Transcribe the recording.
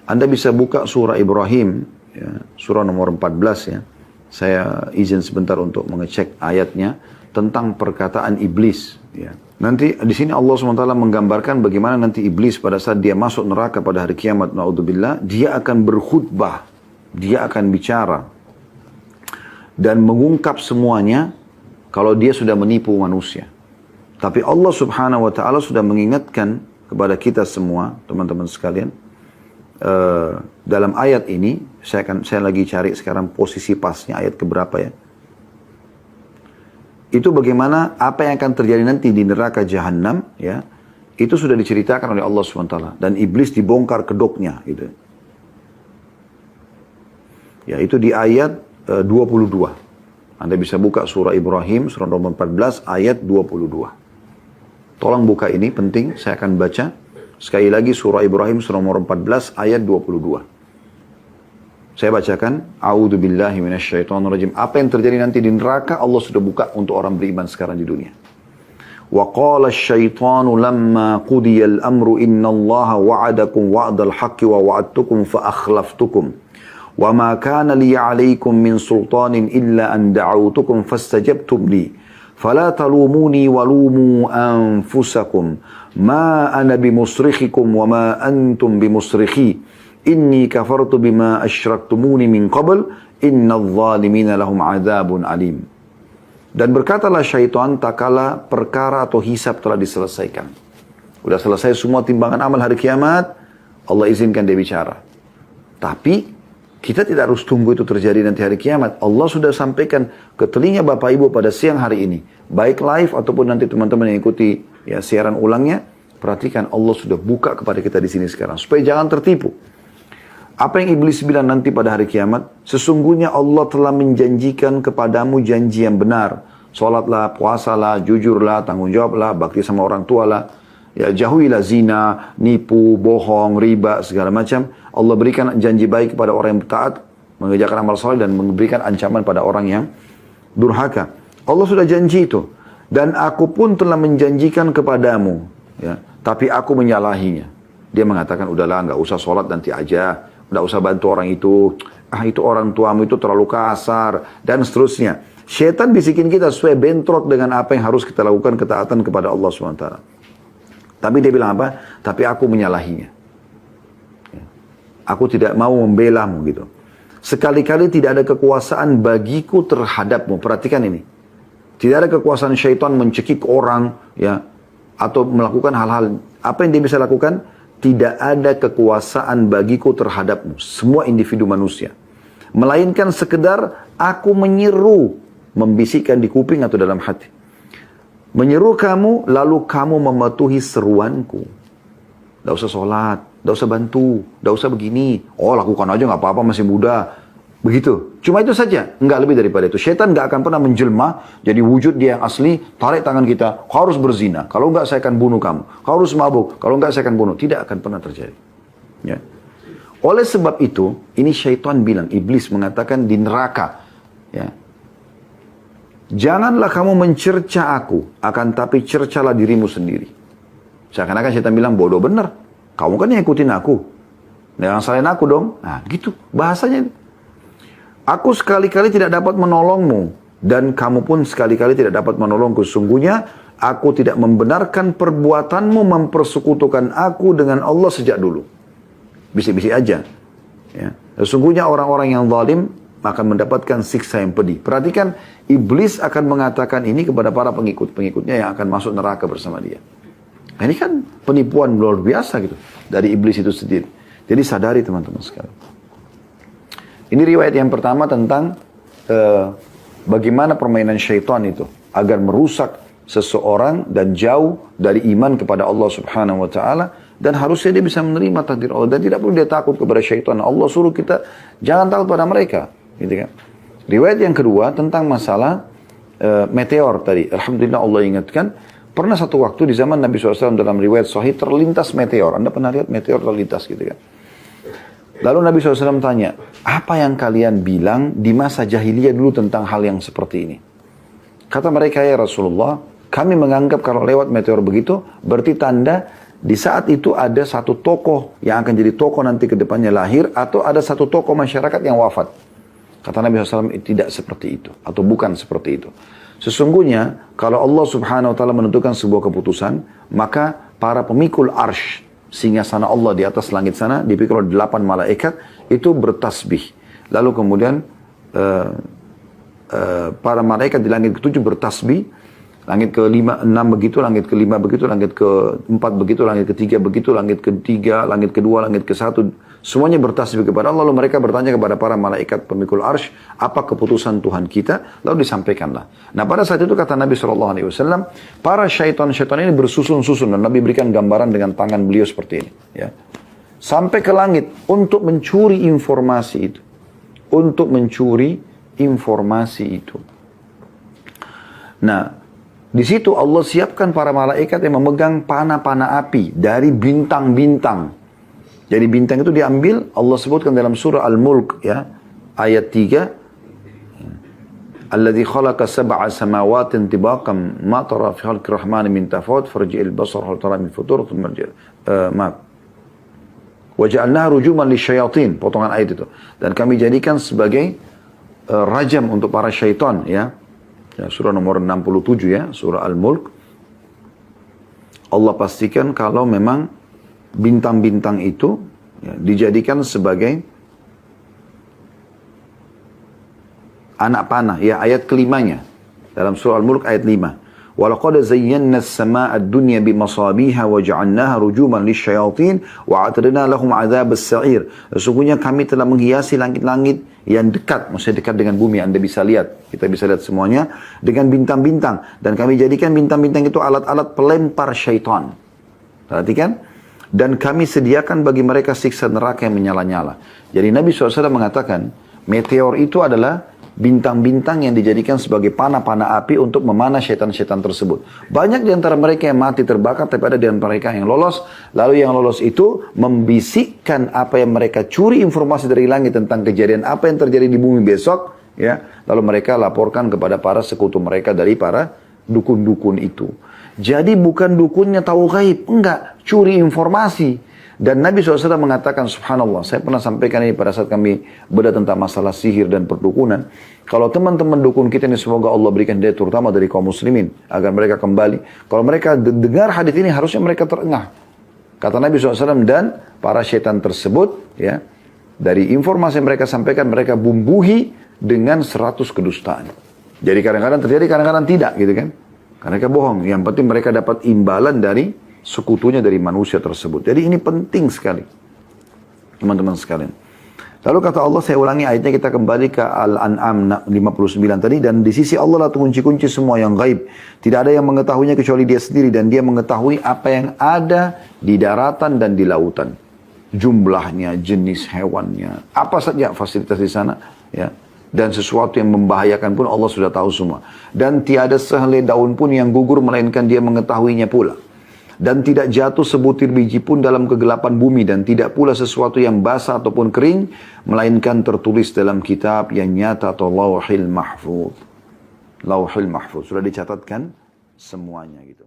Anda bisa buka surah Ibrahim, ya, surah nomor 14 ya. Saya izin sebentar untuk mengecek ayatnya tentang perkataan iblis. Ya. Nanti di sini Allah SWT menggambarkan bagaimana nanti iblis pada saat dia masuk neraka pada hari kiamat, naudzubillah, dia akan berkhutbah, dia akan bicara dan mengungkap semuanya kalau dia sudah menipu manusia. Tapi Allah Subhanahu wa taala sudah mengingatkan kepada kita semua, teman-teman sekalian, dalam ayat ini, saya lagi cari sekarang posisi pasnya ayat keberapa ya. Itu bagaimana apa yang akan terjadi nanti di neraka Jahannam, ya, itu sudah diceritakan oleh Allah SWT. Dan iblis dibongkar kedoknya, gitu. Ya, itu di ayat 22. Anda bisa buka surah Ibrahim, surah nomor 14, ayat 22. Tolong buka ini, penting, saya akan baca. Sekali lagi surah Ibrahim, surah nomor 14, ayat 22. Saya bacakan, A'udzubillahi minasyaitonirrajim. Apa yang terjadi nanti di neraka, Allah sudah buka untuk orang beriman sekarang di dunia. Wa qala asyaitanu lamma qudiyal amru innallaha wa'adakum wa'dal haqqi wa wa'adtukum fa akhlaftukum. Wa ma kana li 'alaykum min sultanin illa an da'awtukum fastajabtum li. Fala talumuni walumu anfusakum. Ma ana bimusrikhikum wa ma antum bimusrikhi. Inni kafartu bima asyraktumuni min qabl, innal zalimina lahum adzabun alim. Dan berkatalah syaitan tak kala perkara atau hisab telah diselesaikan. Udah selesai semua timbangan amal hari kiamat, Allah izinkan dia bicara. Tapi kita tidak harus tunggu itu terjadi nanti hari kiamat. Allah sudah sampaikan ke telinga Bapak Ibu pada siang hari ini, baik live ataupun nanti teman-teman yang ikuti ya siaran ulangnya. Perhatikan, Allah sudah buka kepada kita di sini sekarang supaya jangan tertipu. Apa yang iblis bilang nanti pada hari kiamat? Sesungguhnya Allah telah menjanjikan kepadamu janji yang benar. Salatlah, puasalah, jujurlah, tanggung jawablah, bakti sama orang tua lah. Ya, jauhilah zina, nipu, bohong, riba, segala macam. Allah berikan janji baik kepada orang yang taat, mengerjakan amal soleh dan memberikan ancaman pada orang yang durhaka. Allah sudah janji itu. Dan aku pun telah menjanjikan kepadamu. Ya, tapi aku menyalahinya. Dia mengatakan, udahlah, nggak usah sholat nanti aja. Nggak usah bantu orang itu. Itu orang tuamu itu terlalu kasar. Dan seterusnya. Syaitan bisikin kita supaya bentrok dengan apa yang harus kita lakukan ketaatan kepada Allah SWT. Tapi dia bilang apa? Tapi aku menyalahinya. Aku tidak mau membelamu gitu. Sekali-kali tidak ada kekuasaan bagiku terhadapmu. Perhatikan ini. Tidak ada kekuasaan syaitan mencekik orang. Ya, atau melakukan hal-hal. Apa yang dia bisa lakukan? Tidak ada kekuasaan bagiku terhadapmu. Semua individu manusia. Melainkan sekedar aku menyeru. Membisikkan di kuping atau dalam hati. Menyeru kamu, lalu kamu mematuhi seruanku. Tidak usah sholat, tidak usah bantu, tidak usah begini. Oh, lakukan aja nggak apa-apa, masih muda. Begitu. Cuma itu saja. Enggak lebih daripada itu. Syaitan nggak akan pernah menjelma jadi wujud dia yang asli. Tarik tangan kita. Kau harus berzina. Kalau enggak saya akan bunuh kamu. Kau harus mabuk. Kalau enggak saya akan bunuh. Tidak akan pernah terjadi. Ya. Oleh sebab itu, ini syaitan bilang, iblis mengatakan di neraka. Ya. Janganlah kamu mencerca aku. Akan tapi cercalah dirimu sendiri. Seakan-akan syaitan bilang, bodoh benar. Kamu kan yang ikutin aku. Jangan salahin aku dong. Nah gitu bahasanya. Aku sekali-kali tidak dapat menolongmu. Dan kamu pun sekali-kali tidak dapat menolongku. Sungguhnya aku tidak membenarkan perbuatanmu mempersekutukan aku dengan Allah sejak dulu. Bisik-bisik aja. Ya. Sesungguhnya orang-orang yang zalim akan mendapatkan siksa yang pedih. Perhatikan, iblis akan mengatakan ini kepada para pengikut-pengikutnya yang akan masuk neraka bersama dia. Nah, ini kan penipuan luar biasa gitu. Dari iblis itu sendiri. Jadi sadari teman-teman sekalian. Ini riwayat yang pertama tentang bagaimana permainan syaitan itu agar merusak seseorang dan jauh dari iman kepada Allah Subhanahu wa taala, dan harusnya dia bisa menerima takdir Allah dan tidak perlu dia takut kepada syaitan. Allah suruh kita jangan takut pada mereka, gitu kan. Riwayat yang kedua tentang masalah meteor tadi. Alhamdulillah Allah ingatkan, pernah satu waktu di zaman Nabi SAW dalam riwayat sahih terlintas meteor. Anda pernah lihat meteor terlintas gitu kan? Lalu Nabi SAW tanya, apa yang kalian bilang di masa jahiliyah dulu tentang hal yang seperti ini? Kata mereka, ya Rasulullah, kami menganggap kalau lewat meteor begitu, berarti tanda di saat itu ada satu tokoh yang akan jadi tokoh nanti ke depannya lahir, atau ada satu tokoh masyarakat yang wafat. Kata Nabi SAW, tidak seperti itu, atau bukan seperti itu. Sesungguhnya, kalau Allah Subhanahu Wa Taala menentukan sebuah keputusan, maka para pemikul arsh, singgasana Allah di atas langit sana, dipikul oleh 8 malaikat, itu bertasbih. Lalu kemudian, para malaikat di langit ke-7 bertasbih, langit ke-5, 6 begitu, langit ke-5 begitu, langit ke-4 begitu, langit ke-3 begitu, langit ke-3, langit ke-2, langit ke-1, semuanya bertasbih kepada Allah. Lalu mereka bertanya kepada para malaikat pemikul arsh, apa keputusan Tuhan kita? Lalu disampaikanlah. Nah, pada saat itu kata Nabi SAW, para syaitan-syaitan ini bersusun-susun, dan Nabi berikan gambaran dengan tangan beliau seperti ini, ya, sampai ke langit untuk mencuri informasi itu, untuk mencuri informasi itu. Nah, di situ Allah siapkan para malaikat yang memegang panah-panah api dari bintang-bintang. Jadi bintang itu diambil, Allah sebutkan dalam surah Al-Mulk, ya, ayat 3. Alladzi khalaqa sab'a samawatin tibaqan ma tara fi khalqi rahmani min tafawut farji'il basar hal tara min futur thumma wa ja'alnaha rujuman lisyayatin, potongan ayat itu. Dan kami jadikan sebagai rajam untuk para syaitan, ya. Ya, surah nomor 67, ya, surah Al-Mulk. Allah pastikan kalau memang bintang-bintang itu, ya, dijadikan sebagai anak panah, ya, ayat kelimanya dalam surah Al-Mulk ayat 5. وَلَقَدْ زَيَّنَّا السَّمَاءَ الدُّنْيَا بِمَصَابِيهَا وَجَعَلْنَاهَا رُجُومًا لِلشَّيَاطِينِ وَأَعْتَدْنَا لَهُمْ عَذَابَ السَّعِيرِ. Sesungguhnya kami telah menghiasi langit-langit yang dekat, maksudnya dekat dengan bumi, Anda bisa lihat, kita bisa lihat semuanya, dengan bintang-bintang. Dan kami jadikan bintang-bintang itu alat-alat pelempar syaitan. Perhatikan. Dan kami sediakan bagi mereka siksa neraka yang menyala-nyala. Jadi Nabi SAW mengatakan, meteor itu adalah bintang-bintang yang dijadikan sebagai panah-panah api untuk memanah syaitan-syaitan tersebut. Banyak di antara mereka yang mati terbakar, tapi ada di antara mereka yang lolos. Lalu yang lolos itu membisikkan apa yang mereka curi informasi dari langit tentang kejadian apa yang terjadi di bumi besok, ya. Lalu mereka laporkan kepada para sekutu mereka dari para dukun-dukun itu. Jadi bukan dukunnya tahu gaib, enggak, curi informasi. Dan Nabi SAW mengatakan, subhanallah, saya pernah sampaikan ini pada saat kami bedah tentang masalah sihir dan perdukunan. Kalau teman-teman dukun kita ini, semoga Allah berikan hidayah, terutama dari kaum muslimin, agar mereka kembali. Kalau mereka dengar hadis ini, harusnya mereka terengah. Kata Nabi SAW, dan para syaitan tersebut, ya, dari informasi yang mereka sampaikan, mereka bumbuhi dengan 100 kedustaan. Jadi kadang-kadang terjadi, kadang-kadang tidak, gitu kan. Karena mereka bohong. Yang penting mereka dapat imbalan dari sekutunya dari manusia tersebut. Jadi ini penting sekali, teman-teman sekalian. Lalu kata Allah, saya ulangi ayatnya, kita kembali ke Al-An'am 59 tadi. Dan di sisi Allah lah kunci-kunci semua yang gaib. Tidak ada yang mengetahuinya kecuali dia sendiri. Dan dia mengetahui apa yang ada di daratan dan di lautan. Jumlahnya, jenis hewannya, apa saja fasilitas di sana, ya. Dan sesuatu yang membahayakan pun Allah sudah tahu semua. Dan tiada sehelai daun pun yang gugur, melainkan dia mengetahuinya pula. Dan tidak jatuh sebutir biji pun dalam kegelapan bumi, dan tidak pula sesuatu yang basah ataupun kering, melainkan tertulis dalam kitab yang nyata atau lauhil mahfuz. Lauhil mahfuz, sudah dicatatkan semuanya gitu.